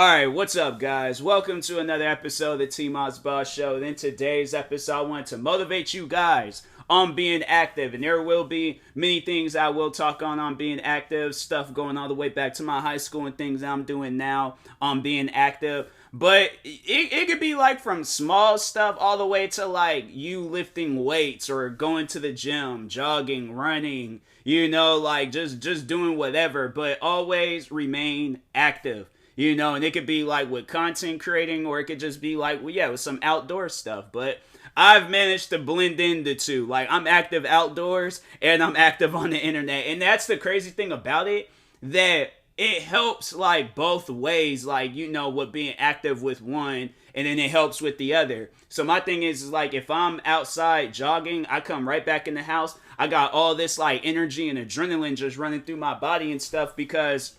Alright, what's up, guys? Welcome to another episode of the TMossBoss Show. And in today's episode, I want to motivate you guys on being active. And there will be many things I will talk on being active, stuff going all the way back to my high school and things I'm doing now on being active. But it could be like from small stuff all the way to like you lifting weights or going to the gym, jogging, running, like just doing whatever, but always remain active. And it could be like with content creating, or it could just be like, with some outdoor stuff. But I've managed to blend in the two. Like, I'm active outdoors and I'm active on the internet. And that's the crazy thing about it, that it helps like both ways, like, with being active with one and then it helps with the other. So my thing is like, if I'm outside jogging, I come right back in the house. I got all this like energy and adrenaline just running through my body and stuff, because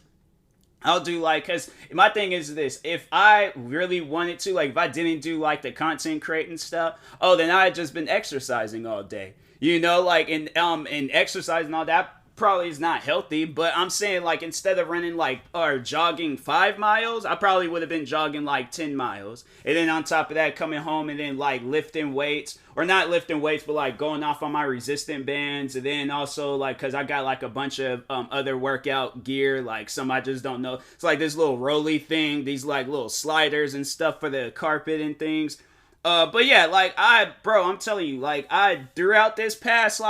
I'll do because my thing is this: if I really wanted to, like if I didn't do like the content creating stuff, then I had just been exercising all day, and exercising all that probably is not healthy. But I'm saying, like, instead of running or jogging 5 miles, I probably would have been jogging like 10 miles, and then on top of that, coming home and then like lifting weights, or not lifting weights, but like going off on my resistant bands, and then also like, because I got like a bunch of other workout gear, like some I just don't know. It's like this little rolly thing, these like little sliders and stuff for the carpet and things. But yeah, like I'm telling you, like throughout these past 2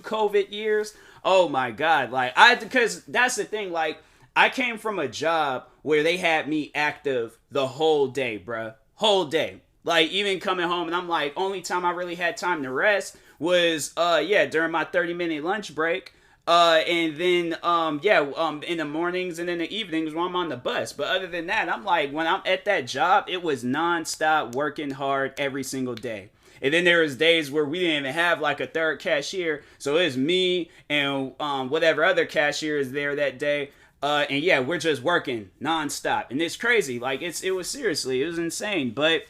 COVID years, oh my God, because that's the thing, like I came from a job where they had me active the whole day, bruh, whole day. Like, even coming home, and I'm like, only time I really had time to rest was, during my 30-minute lunch break. And then, in the mornings and in the evenings when I'm on the bus. But other than that, I'm like, when I'm at that job, it was nonstop working hard every single day. And then there was days where we didn't even have like a third cashier. So it was me and whatever other cashier is there that day. We're just working nonstop. And it's crazy. Like, it was insane. But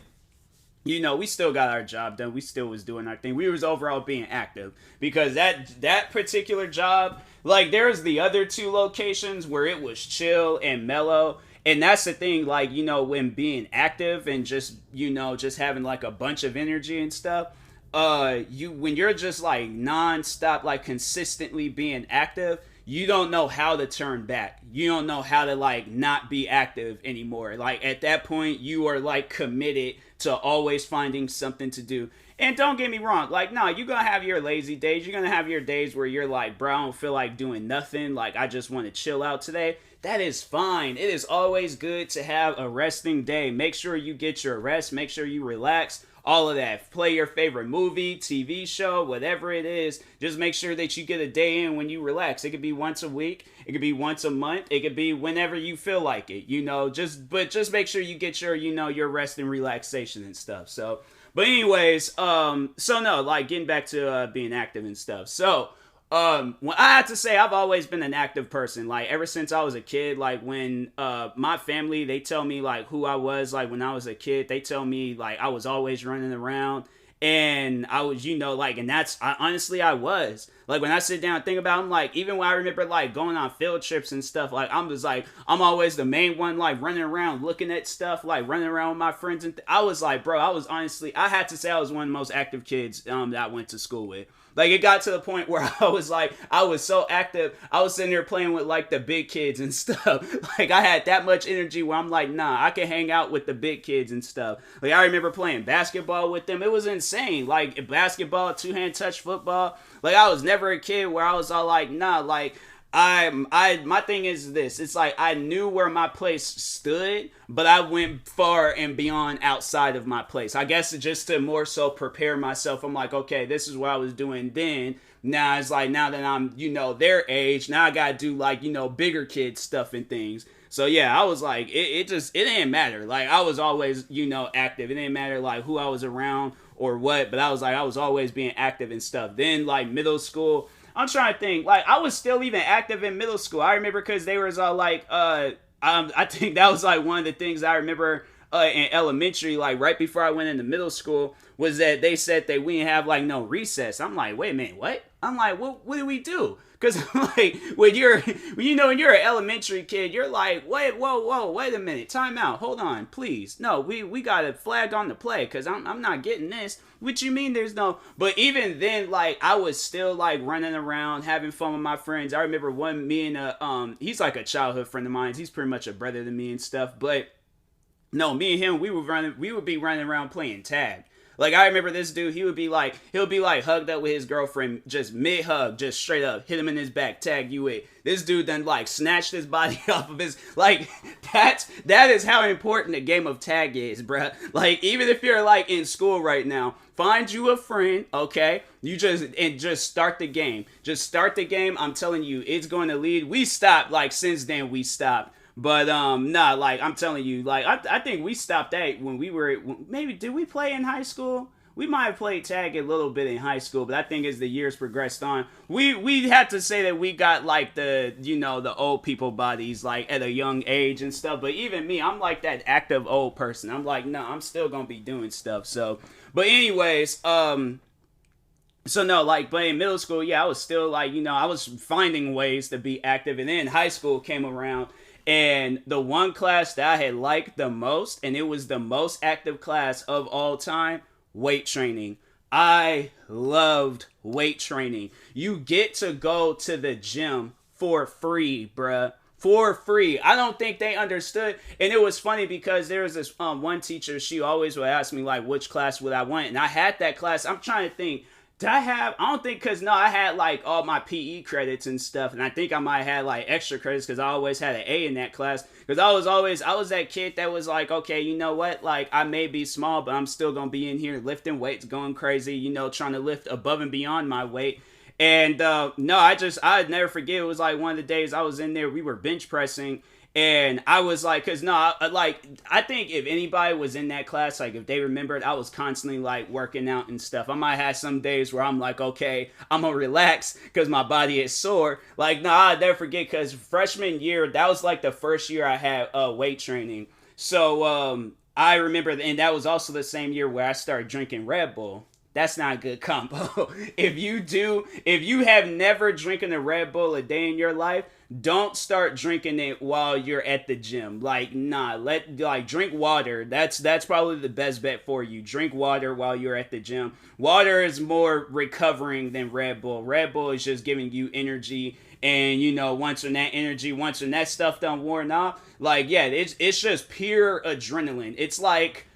we still got our job done. We still was doing our thing. We was overall being active, because that particular job, like there's the other 2 locations where it was chill and mellow. And that's the thing, like, when being active and just having like a bunch of energy and stuff, when you're just like nonstop, like consistently being active, you don't know how to turn back. You don't know how to like not be active anymore. Like at that point, you are like committed to always finding something to do. And don't get me wrong, like, no, you're gonna have your lazy days. You're gonna have your days where you're like, bro, I don't feel like doing nothing. Like, I just want to chill out today. That is fine. It is always good to have a resting day. Make sure you get your rest. Make sure you relax. All of that. Play your favorite movie, TV show, whatever it is. Just make sure that you get a day in when you relax. It could be once a week. It could be once a month. It could be whenever you feel like it, just make sure you get your rest and relaxation and stuff. So, but anyways, getting back to being active and stuff. So, when I have to say, I've always been an active person, like ever since I was a kid. Like when my family, they tell me like who I was, like when I was a kid, they tell me like I was always running around, and I was, and honestly, I was. Like, when I sit down and think about it, I'm like, even when I remember like going on field trips and stuff, like I'm always the main one, like running around looking at stuff, like running around with my friends, and I was like, bro, I had to say I was one of the most active kids that I went to school with. Like, it got to the point where I was so active, I was sitting there playing with, like, the big kids and stuff. Like, I had that much energy where I'm like, nah, I can hang out with the big kids and stuff. Like, I remember playing basketball with them. It was insane. Like, basketball, two-hand touch football. Like, I was never a kid where I was all like, nah, like, my thing is this. It's like, I knew where my place stood, but I went far and beyond outside of my place. I guess just to more so prepare myself. I'm like, okay, this is what I was doing then. Now it's like, now that I'm, their age, now I gotta do like, bigger kid stuff and things. So yeah, I was like, it didn't matter. Like, I was always, active. It didn't matter like who I was around or what, but I was always being active and stuff. Then like middle school, I'm trying to think. Like, I was still even active in middle school. I remember because they was all like, I think that was like one of the things I remember in elementary, like right before I went into middle school, was that they said that we didn't have like no recess. I'm like, wait a minute, what? I'm like, what do we do? Because like when you're when you're an elementary kid, you're like, wait a minute, time out, hold on, please, no, we got a flag on the play, because I'm not getting this. What you mean there's no? But even then, like I was still like running around having fun with my friends. I remember me and he's like a childhood friend of mine. He's pretty much a brother to me and stuff, but. No, me and him, we would be running around playing tag. Like I remember this dude, he'll be like hugged up with his girlfriend, just mid hug, just straight up, hit him in his back, tag you it. This dude then like snatched his body off of his, like that is how important the game of tag is, bruh. Like even if you're like in school right now, find you a friend, okay? You just start the game. Just start the game. I'm telling you, it's going to lead. We stopped, like since then we stopped. But nah, like I'm telling you, like I think we stopped that when we were, maybe did we play in high school? We might have played tag a little bit in high school, but I think as the years progressed on, we had to say that we got like the the old people bodies like at a young age and stuff. But even me, I'm like that active old person. I'm like, no, I'm still gonna be doing stuff. So, but anyways, so no, like, but in middle school, yeah, I was still like, I was finding ways to be active, and then high school came around. And the one class that I had liked the most, and it was the most active class of all time, weight training. I loved weight training. You get to go to the gym for free, bruh. For free. I don't think they understood. And it was funny because there was this one teacher, she always would ask me, like, which class would I want? And I had that class. I'm trying to think. I don't think, because no, I had like all my PE credits and stuff, and I think I might have had like extra credits because I always had an A in that class, because I was that kid that was like, okay, you know what, like I may be small, but I'm still gonna be in here lifting weights, going crazy, trying to lift above and beyond my weight. And no, I'd never forget, it was like one of the days I was in there, we were bench pressing. And I was like, because no, I think if anybody was in that class, like if they remembered, I was constantly like working out and stuff. I might have some days where I'm like, okay, I'm gonna relax because my body is sore. Like, no, I'll never forget, because freshman year, that was like the first year I had weight training. So I remember, and that was also the same year where I started drinking Red Bull. That's not a good combo. If you have never drinking a Red Bull a day in your life, don't start drinking it while you're at the gym. Like, nah, drink water. That's probably the best bet for you. Drink water while you're at the gym. Water is more recovering than Red Bull. Red Bull is just giving you energy, and once when that stuff done worn off, like, yeah, it's just pure adrenaline. It's like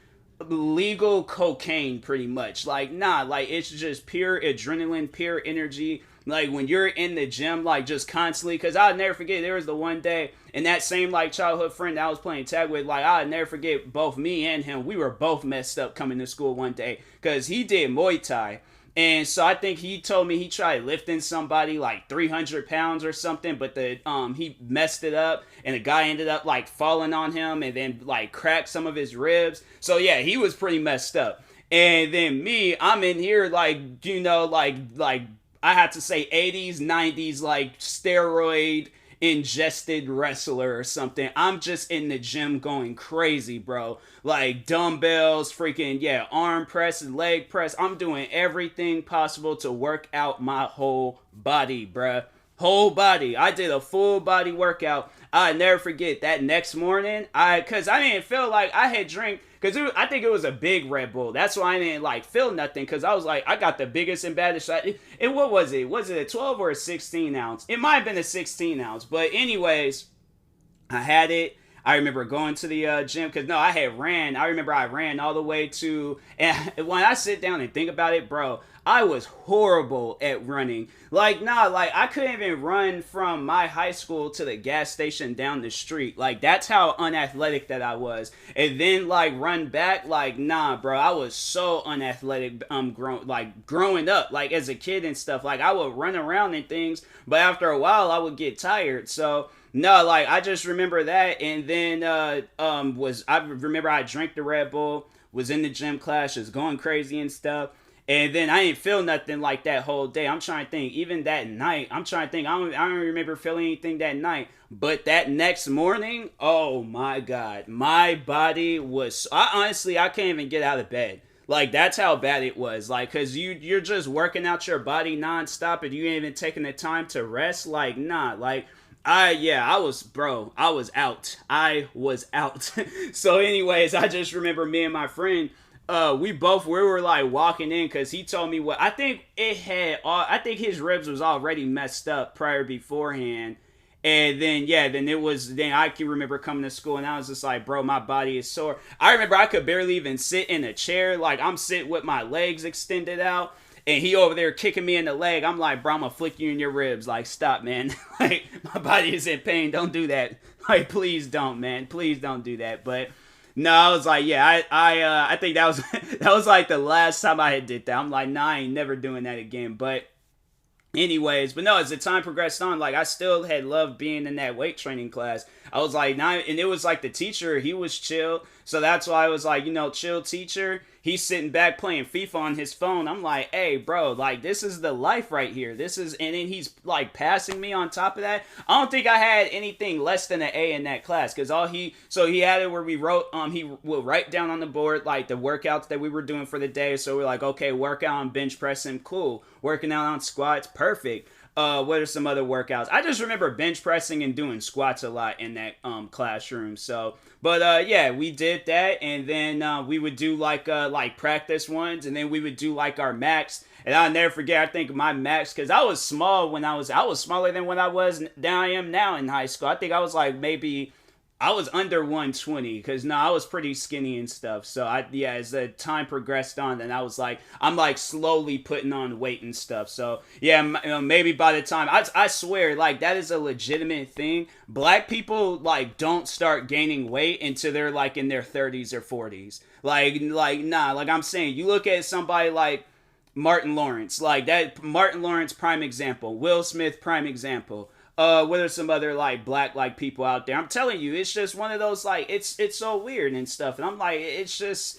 legal cocaine pretty much. Like, nah, like it's just pure adrenaline, pure energy. Like when you're in the gym, like just constantly, because I'll never forget, there was the one day, and that same like childhood friend that I was playing tag with, like I'll never forget, both me and him, we were both messed up coming to school one day, because he did Muay Thai. And so I think he told me he tried lifting somebody like 300 pounds or something, but he messed it up, and the guy ended up like falling on him and then like cracked some of his ribs. So yeah, he was pretty messed up. And then me, I'm in here like, like I have to say 80s, 90s, like steroid ingested wrestler or something. I'm just in the gym going crazy, bro. Like dumbbells, freaking, yeah, arm press and leg press. I'm doing everything possible to work out my whole body, bruh. Whole body. I did a full body workout. I never forget that next morning, cause I didn't feel like I had drank, cause I think it was a big Red Bull. That's why I didn't like feel nothing, cause I was like, I got the biggest and baddest shot. And what was it? Was it a 12 or a 16 ounce? It might have been a 16 ounce, but anyways, I had it. I remember going to the gym, because no, I remember I ran all the way to, and when I sit down and think about it, bro, I was horrible at running. Like, nah, like I couldn't even run from my high school to the gas station down the street. Like, that's how unathletic that I was. And then like run back, like, nah, bro, I was so unathletic growing up, like as a kid and stuff. Like I would run around and things, but after a while I would get tired. So no, like I just remember that. And then I remember I drank the Red Bull, was in the gym class, just going crazy and stuff. And then I didn't feel nothing like that whole day. I'm trying to think. Even that night, I'm trying to think. I don't remember feeling anything that night. But that next morning, oh my God, my body was. I can't even get out of bed. Like, that's how bad it was. Like, cause you're just working out your body nonstop, and you ain't even taking the time to rest. Like, nah. Like, I was out. I was out. So anyways, I just remember me and my friend, we were like walking in, because he told me what I think I think his ribs was already messed up beforehand. And then then I can remember coming to school, and I was just like, bro, my body is sore. I remember I could barely even sit in a chair. Like, I'm sitting with my legs extended out, and he over there kicking me in the leg. I'm like, bro, I'm gonna flick you in your ribs. Like, stop, man. Like, my body is in pain. Don't do that. Like, please don't, man. Please don't do that. But no, I was like, yeah, I think that was that was like the last time I had did that. I'm like, nah, I ain't never doing that again. But anyways, but no, as the time progressed on, like, I still had loved being in that weight training class. I was like, nah, and it was like the teacher, he was chill. So that's why I was like, chill teacher. He's sitting back playing FIFA on his phone. I'm like, hey, bro, like, this is the life right here. And then he's like passing me on top of that. I don't think I had anything less than an A in that class, because he had it where we wrote, he will write down on the board, like, the workouts that we were doing for the day. So we're like, okay, workout on bench pressing, cool. Working out on squats, perfect. What are some other workouts? I just remember bench pressing and doing squats a lot in that classroom. So, but yeah, we did that, and then we would do like practice ones, and then we would do like our max. And I'll never forget, I think my max, because I was small when I was smaller than what I am now in high school. I think I was like maybe. I was under 120, because I was pretty skinny and stuff. So as the time progressed on, then I'm like slowly putting on weight and stuff. So yeah, maybe by the time, I swear, like, that is a legitimate thing. Black people, like, don't start gaining weight until they're like in their 30s or 40s. Like nah, like I'm saying, you look at somebody like Martin Lawrence, like that, Martin Lawrence, prime example. Will Smith, prime example. What are some other like black like people out there? I'm telling you, it's just one of those, like, it's so weird and stuff. And I'm like, it's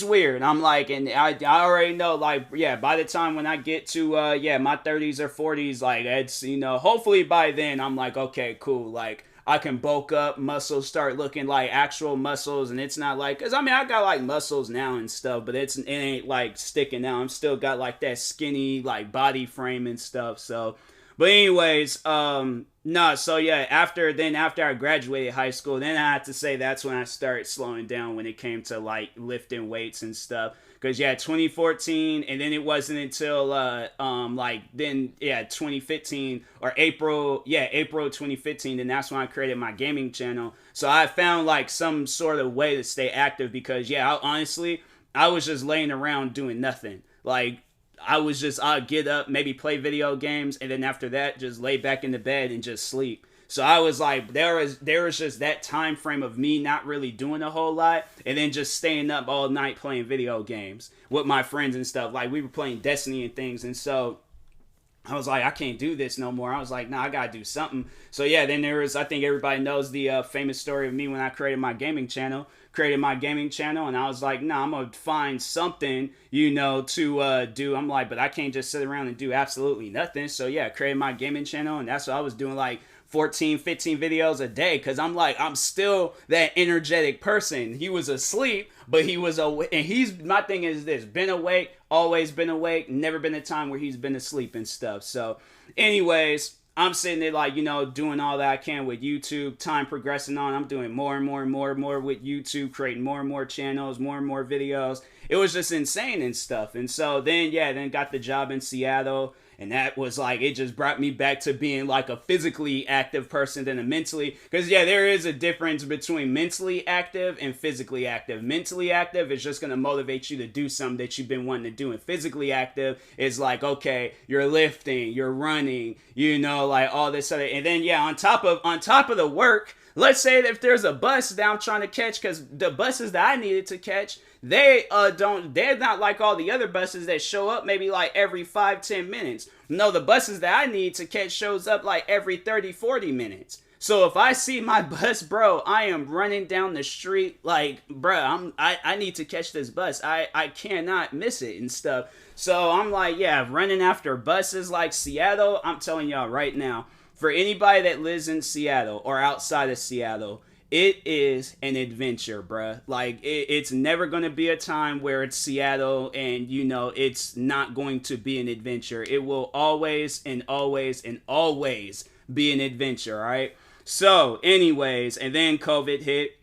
weird. I'm like, and I already know, like, yeah, by the time when I get to my 30s or 40s, like, it's, hopefully by then I'm like, okay, cool, like, I can bulk up, muscles start looking like actual muscles, and it's not like, because I mean, I got like muscles now and stuff, but it ain't like sticking out. I'm still got like that skinny like body frame and stuff. So, but anyways, so yeah, after I graduated high school, then I have to say that's when I started slowing down when it came to like lifting weights and stuff. Cause 2014, and then it wasn't until 2015 or April 2015, then that's when I created my gaming channel. So I found like some sort of way to stay active, because honestly, I was just laying around doing nothing. Like, I'd get up, maybe play video games, and then after that, just lay back in the bed and just sleep. So I was like, there was just that time frame of me not really doing a whole lot, and then just staying up all night playing video games with my friends and stuff. Like, we were playing Destiny and things, and so I was like, I can't do this no more. I was like, nah, I gotta do something. So yeah, then I think everybody knows the famous story of me when I created my gaming channel, and I was like, nah, I'm gonna find something, to do. I'm like, but I can't just sit around and do absolutely nothing. So yeah, I created my gaming channel, and that's what I was doing, like 14, 15 videos a day, because I'm like, I'm still that energetic person. He was asleep, but he was awake, and my thing is this, been awake, always been awake, never been a time where he's been asleep and stuff. So anyways, I'm sitting there like, doing all that I can with YouTube. Time progressing on, I'm doing more and more and more and more with YouTube, creating more and more channels, more and more videos. It was just insane and stuff. And so then got the job in Seattle. And that was like, it just brought me back to being like a physically active person than a mentally. Because yeah, there is a difference between mentally active and physically active. Mentally active is just going to motivate you to do something that you've been wanting to do. And physically active is like, okay, you're lifting, you're running, like all this other. And then yeah, on top of the work, let's say that if there's a bus that I'm trying to catch, because the buses that I needed to catch, they're not like all the other buses that show up maybe like every 5-10 minutes. No, the buses that I need to catch shows up like every 30-40 minutes. So if I see my bus, bro, I am running down the street like, bro, I need to catch this bus. I cannot miss it and stuff. So I'm like, yeah, running after buses like Seattle. I'm telling y'all right now, for anybody that lives in Seattle or outside of Seattle, it is an adventure, bruh. Like, it's never going to be a time where it's Seattle and, you know, it's not going to be an adventure. It will always and always and always be an adventure, all right? So, anyways, and then COVID hit.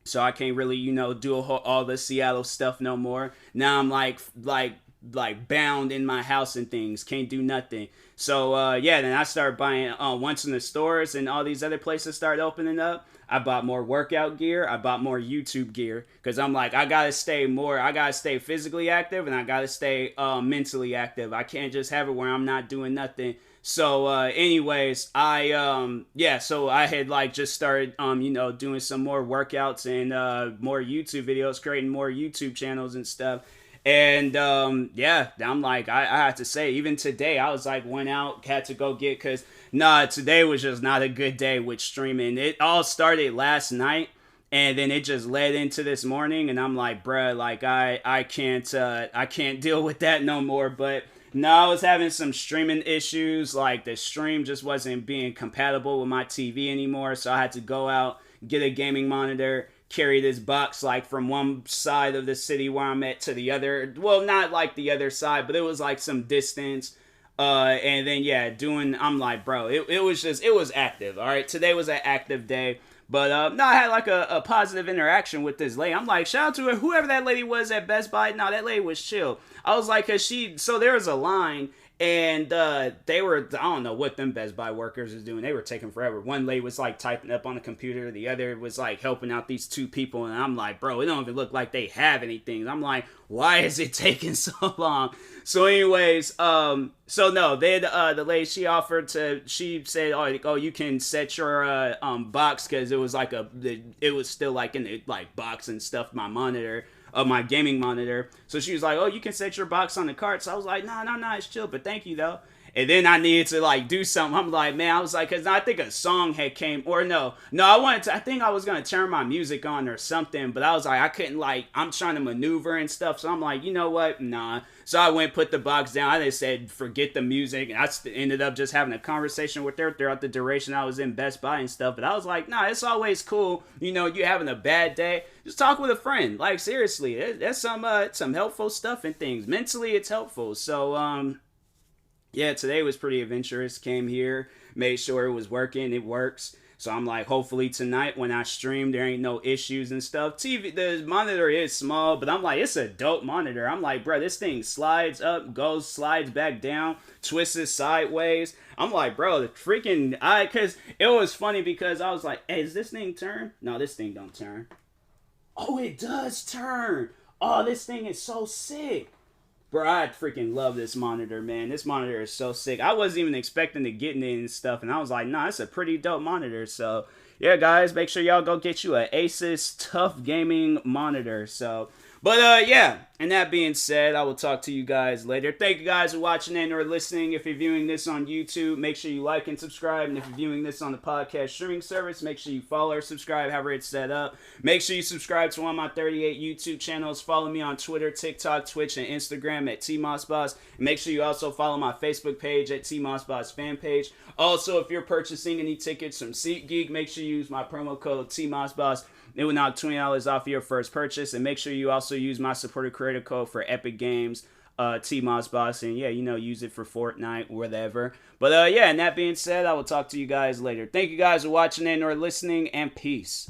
So I can't really, you know, do all the Seattle stuff no more. Now I'm like bound in my house and things. Can't do nothing. So, yeah, then I started buying, once in the stores and all these other places started opening up, I bought more workout gear. I bought more YouTube gear because I'm like, I got to stay physically active and I got to stay mentally active. I can't just have it where I'm not doing nothing. So, anyways, so I had like just started, you know, doing some more workouts and more YouTube videos, creating more YouTube channels and stuff. And yeah, I'm like, I have to say, even today, I was like, went out, had to go get, because today was just not a good day with streaming. It all started last night, and then it just led into this morning, and I'm like, bruh, like, I can't deal with that no more. But no, I was having some streaming issues, like the stream just wasn't being compatible with my TV anymore, so I had to go out, get a gaming monitor, carry this box like from one side of the city where I'm at to the other. Well, not like the other side, but it was like some distance. And then yeah, I'm like, bro, it was active. All right, today was an active day. But no, I had like a positive interaction with this lady. I'm like, shout out to her, whoever that lady was at Best Buy. No, that lady was chill. I was like, so there was a line. And they were, I don't know what them Best Buy workers was doing. They were taking forever. One lady was like typing up on the computer. The other was like helping out these two people. And I'm like, bro, it don't even look like they have anything. I'm like, why is it taking so long? So anyways, so no, the lady, she said, oh, you can set your box, because it was like it was still like in the like box and stuff, my monitor. Of my gaming monitor. So she was like, oh, you can set your box on the cart. So I was like, no, it's chill, but thank you though. And then I needed to like do something. I'm like, man, I was like, because I think a song had came, or no, I think I was going to turn my music on or something, but I was like, I couldn't, like, I'm trying to maneuver and stuff. So I'm like, you know what? Nah. So I went, put the box down. I just said, forget the music. And I ended up just having a conversation with her throughout the duration I was in Best Buy and stuff. But I was like, nah, it's always cool. You know, you having a bad day, just talk with a friend. Like, seriously, that's some helpful stuff and things. Mentally, it's helpful. So, yeah, today was pretty adventurous. Came here, made sure it was working. It works. So I'm like, hopefully tonight when I stream, there ain't no issues and stuff. The monitor is small, but I'm like, it's a dope monitor. I'm like, bro, this thing slides up, slides back down, twists it sideways. I'm like, bro, because it was funny because I was like, hey, does this thing turn? No, this thing don't turn. Oh, it does turn. Oh, this thing is so sick. Bro, I freaking love this monitor, man. This monitor is so sick. I wasn't even expecting to get it and stuff, and I was like, nah, it's a pretty dope monitor. So, yeah, guys, make sure y'all go get you an Asus Tough Gaming monitor. So, but, yeah, and that being said, I will talk to you guys later. Thank you guys for watching and or listening. If you're viewing this on YouTube, make sure you like and subscribe. And if you're viewing this on the podcast streaming service, make sure you follow or subscribe, however it's set up. Make sure you subscribe to one of my 38 YouTube channels. Follow me on Twitter, TikTok, Twitch, and Instagram at TMossBoss. And make sure you also follow my Facebook page at TMossBoss fan page. Also, if you're purchasing any tickets from SeatGeek, make sure you use my promo code TMossBoss. It will knock $20 off your first purchase. And make sure you also use my supporter creator code for Epic Games, TMossBoss. And yeah, use it for Fortnite, whatever. But yeah, and that being said, I will talk to you guys later. Thank you guys for watching and or listening, and peace.